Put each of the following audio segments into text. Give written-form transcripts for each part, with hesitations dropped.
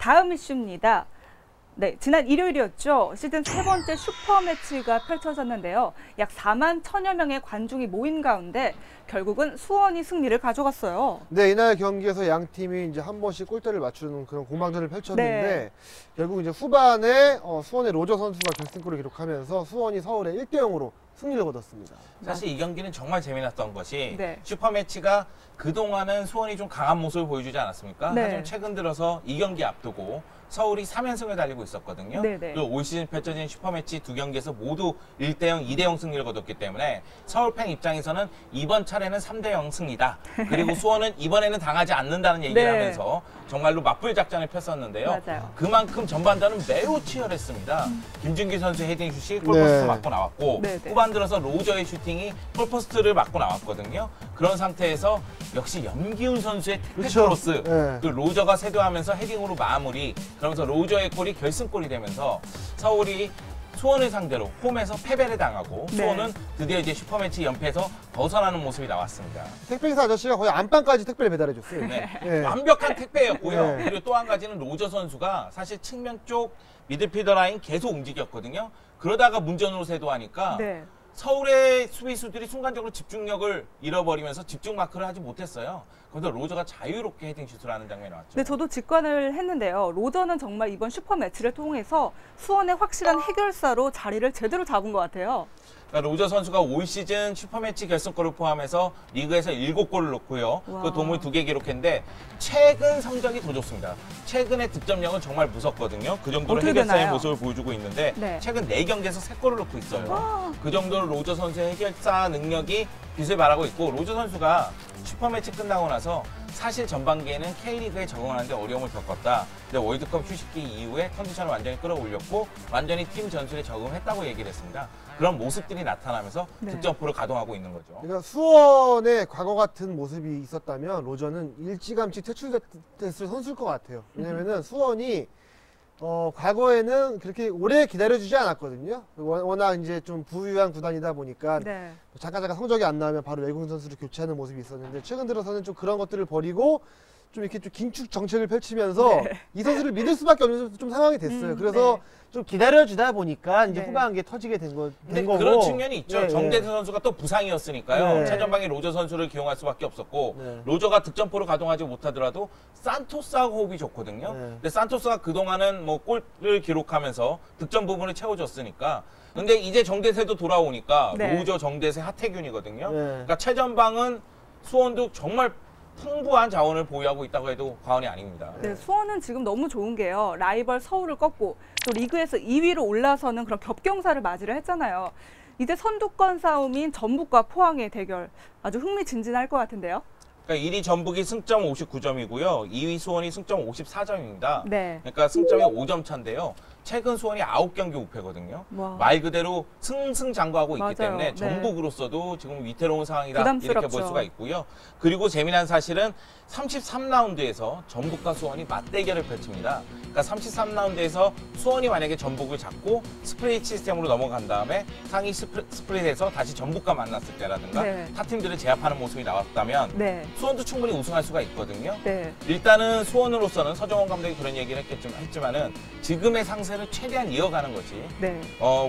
다음 이슈입니다. 네, 지난 일요일이었죠. 시즌 3번째 슈퍼매치가 펼쳐졌는데요. 약 4만 1천여 명의 관중이 모인 가운데 결국은 수원이 승리를 가져갔어요. 네, 이날 경기에서 양 팀이 이제 한 번씩 골대를 맞추는 그런 공방전을 펼쳤는데 네. 결국 이제 후반에 수원의 로저 선수가 결승골을 기록하면서 수원이 서울에 1대0으로 승리를 거뒀습니다. 사실 이 경기는 정말 재미났던 것이 네. 슈퍼매치가 그동안은 수원이 좀 강한 모습을 보여주지 않았습니까? 네. 하지만 최근 들어서 이 경기 앞두고 서울이 3연승을 달리고 있었거든요. 네네. 그리고 올 시즌 펼쳐진 슈퍼매치 두 경기에서 모두 1대0, 2대0 승리를 거뒀기 때문에 서울 팬 입장에서는 이번 차례는 3대0 승리다. 그리고 수원은 이번에는 당하지 않는다는 얘기를 네. 하면서 정말로 맞불 작전을 폈었는데요. 맞아요. 그만큼 전반전은 매우 치열했습니다. 김준기 선수의 헤딩 슛이 골포스트 네. 맞고 나왔고 네네. 후반 들어서 로저의 슈팅이 골포스트를 맞고 나왔거든요. 그런 상태에서 역시 염기훈 선수의 택배 그렇죠. 크로스, 네. 그 로저가 세도하면서 헤딩으로 마무리, 그러면서 로저의 골이 결승골이 되면서 서울이 수원을 상대로 홈에서 패배를 당하고 네. 수원은 드디어 이제 슈퍼매치 연패에서 벗어나는 모습이 나왔습니다. 택배기사 아저씨가 거의 안방까지 택배를 배달해줬어요. 네. 네. 완벽한 택배였고요. 네. 그리고 또 한 가지는 로저 선수가 사실 측면 쪽 미드필더 라인 계속 움직였거든요. 그러다가 문전으로 세도하니까 네. 서울의 수비수들이 순간적으로 집중력을 잃어버리면서 집중 마크를 하지 못했어요. 그래서 로저가 자유롭게 헤딩슛을 하는 장면이 나왔죠. 네, 저도 직관을 했는데요. 로저는 정말 이번 슈퍼매치를 통해서 수원의 확실한 해결사로 자리를 제대로 잡은 것 같아요. 그러니까 로저 선수가 올 시즌 슈퍼매치 결승골을 포함해서 리그에서 7골을 넣고요. 와. 그 도움을 2개 기록했는데 최근 성적이 더 좋습니다. 최근의 득점력은 정말 무섭거든요. 그 정도로 어떻게 해결사의 되나요? 모습을 보여주고 있는데 네. 최근 4경기에서 3골을 넣고 있어요. 와. 그 정도로 로저 선수의 해결사 능력이 빛을 발하고 있고 로저 선수가 슈퍼매치 끝나고 나서 사실 전반기에는 K리그에 적응하는데 어려움을 겪었다. 근데 월드컵 휴식기 이후에 컨디션을 완전히 끌어올렸고 완전히 팀 전술에 적응했다고 얘기를 했습니다. 그런 모습들이 나타나면서 네. 득점포를 가동하고 있는 거죠. 그러니까 수원의 과거 같은 모습이 있었다면 로저는 일찌감치 퇴출됐을 선수일 것 같아요. 왜냐면은 수원이 과거에는 그렇게 오래 기다려주지 않았거든요. 워낙 이제 좀 부유한 구단이다 보니까 네. 잠깐 성적이 안 나오면 바로 외국인 선수를 교체하는 모습이 있었는데 최근 들어서는 좀 그런 것들을 버리고 좀 이렇게 좀 긴축 정책을 펼치면서 네. 이 선수를 믿을 수밖에 없는 좀 상황이 됐어요. 그래서 네. 좀 기다려주다 보니까 이제 네. 후반기에 터지게 된 근데 거고. 그런 측면이 있죠. 네, 정대세 네. 선수가 또 부상이었으니까요. 네. 최전방에 로저 선수를 기용할 수밖에 없었고 네. 로저가 득점포를 가동하지 못하더라도 산토스하고 호흡이 좋거든요. 네. 근데 산토스가 그동안은 뭐 골을 기록하면서 득점 부분을 채워줬으니까 근데 이제 정대세도 돌아오니까 네. 로저, 정대세, 하태균이거든요. 네. 그러니까 최전방은 수원도 정말 풍부한 자원을 보유하고 있다고 해도 과언이 아닙니다. 네, 수원은 지금 너무 좋은 게요. 라이벌 서울을 꺾고 또 리그에서 2위로 올라서는 그런 겹경사를 맞이를 했잖아요. 이제 선두권 싸움인 전북과 포항의 대결 아주 흥미진진할 것 같은데요. 그러니까 1위 전북이 승점 59점이고요. 2위 수원이 승점 54점입니다. 네. 그러니까 승점이 5점 차인데요. 최근 수원이 9경기 우패거든요. 와. 말 그대로 승승장구하고 있기 맞아요. 때문에 네. 전북으로서도 지금 위태로운 상황이다 부담스럽죠. 이렇게 볼 수가 있고요. 그리고 재미난 사실은 33라운드에서 전북과 수원이 맞대결을 펼칩니다. 그러니까 33라운드에서 수원이 만약에 전북을 잡고 스프릿 시스템으로 넘어간 다음에 상위 스프릿에서 다시 전북과 만났을 때라든가 네. 타 팀들을 제압하는 모습이 나왔다면 네. 수원도 충분히 우승할 수가 있거든요. 네. 일단은 수원으로서는 서정원 감독이 그런 얘기를 했지만은 지금의 상세를 최대한 이어가는 것이 네.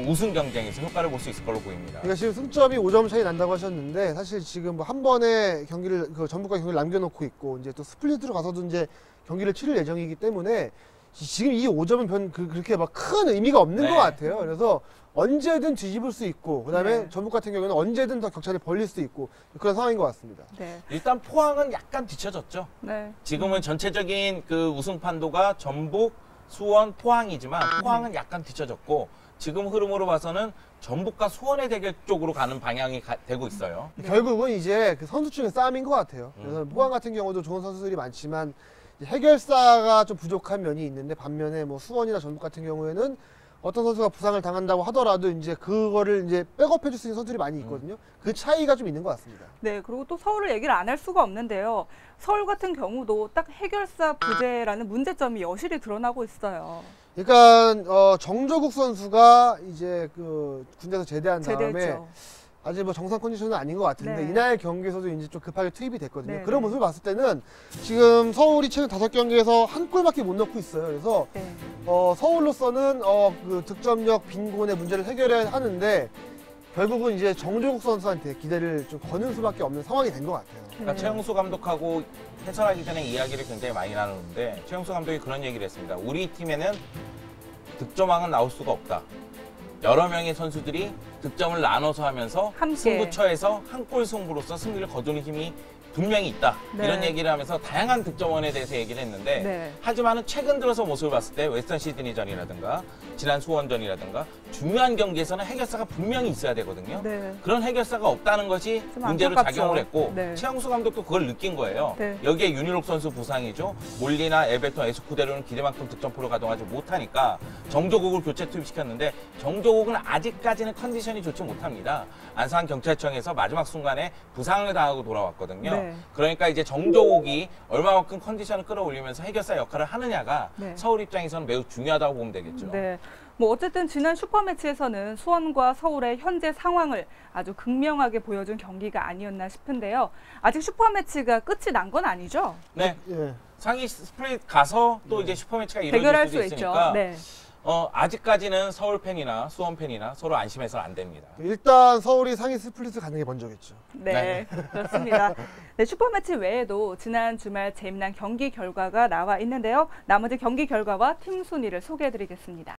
우승 경쟁에서 효과를 볼 수 있을 걸로 보입니다. 그러니까 지금 승점이 5점 차이 난다고 하셨는데 사실 지금 뭐 한 번에 경기를 전북과 경기를 남겨놓고 있고 이제 또 스플릿으로 가서도 이제 경기를 치를 예정이기 때문에 지금 이 5점은 그렇게 막 큰 의미가 없는 네. 것 같아요. 그래서 언제든 뒤집을 수 있고 그다음에 네. 전북 같은 경우는 언제든 더 격차를 벌릴 수 있고 그런 상황인 것 같습니다. 네. 일단 포항은 약간 뒤쳐졌죠. 네. 지금은 전체적인 그 우승 판도가 전북, 수원, 포항이지만 포항은 약간 뒤쳐졌고 지금 흐름으로 봐서는 전북과 수원의 대결 쪽으로 가는 방향이 되고 있어요. 결국은 이제 그 선수 중의 싸움인 것 같아요. 그래서 포항 같은 경우도 좋은 선수들이 많지만 해결사가 좀 부족한 면이 있는데 반면에 뭐 수원이나 전북 같은 경우에는 어떤 선수가 부상을 당한다고 하더라도 이제 그거를 이제 백업해줄 수 있는 선수들이 많이 있거든요. 그 차이가 좀 있는 것 같습니다. 네, 그리고 또 서울을 얘기를 안 할 수가 없는데요. 서울 같은 경우도 딱 해결사 부재라는 문제점이 여실히 드러나고 있어요. 그러니까 정조국 선수가 이제 그 군대에서 제대한 다음에 제대했죠. 아직 뭐 정상 컨디션은 아닌 것 같은데 네. 이날 경기에서도 이제 좀 급하게 투입이 됐거든요. 네, 그런 네. 모습을 봤을 때는 지금 서울이 최근 5경기에서 한 골밖에 못 넣고 있어요. 그래서 네. 서울로서는 그 득점력 빈곤의 문제를 해결해야 하는데 결국은 이제 정조국 선수한테 기대를 좀 거는 수밖에 없는 상황이 된 것 같아요. 그러니까 네. 최영수 감독하고 해설하기 전에 이야기를 굉장히 많이 나누는데 최영수 감독이 그런 얘기를 했습니다. 우리 팀에는 득점왕은 나올 수가 없다. 여러 명의 선수들이 득점을 나눠서 하면서 함께. 승부처에서 한 골 승부로서 승리를 거두는 힘이 분명히 있다. 네. 이런 얘기를 하면서 다양한 득점원에 대해서 얘기를 했는데 네. 하지만은 최근 들어서 모습을 봤을 때 웨스턴 시드니전이라든가 지난 수원전이라든가 중요한 경기에서는 해결사가 분명히 있어야 되거든요. 네. 그런 해결사가 없다는 것이 좀 문제로 안타깝죠. 작용을 했고 네. 최영수 감독도 그걸 느낀 거예요. 네. 여기에 윤일록 선수 부상이죠. 몰리나 에베톤, 에스쿠데로는 기대만큼 득점포를 가동하지 못하니까 정조국을 교체 투입시켰는데 정조국은 아직까지는 컨디션이 좋지 못합니다. 안산 경찰청에서 마지막 순간에 부상을 당하고 돌아왔거든요. 네. 그러니까 이제 정조국이 얼마만큼 컨디션을 끌어올리면서 해결사 역할을 하느냐가 네. 서울 입장에서는 매우 중요하다고 보면 되겠죠. 네. 뭐 어쨌든 지난 슈퍼매치에서는 수원과 서울의 현재 상황을 아주 극명하게 보여준 경기가 아니었나 싶은데요. 아직 슈퍼매치가 끝이 난 건 아니죠? 네. 예. 상위 스플릿 가서 또 이제 슈퍼매치가 이루어질 대결할 수도 수 있죠. 있으니까 네. 아직까지는 서울 팬이나 수원 팬이나 서로 안심해서는 안 됩니다. 일단 서울이 상위 스플릿을 가는 게 먼저겠죠. 네, 그렇습니다. 네, 슈퍼매치 외에도 지난 주말 재미난 경기 결과가 나와 있는데요. 나머지 경기 결과와 팀 순위를 소개해드리겠습니다.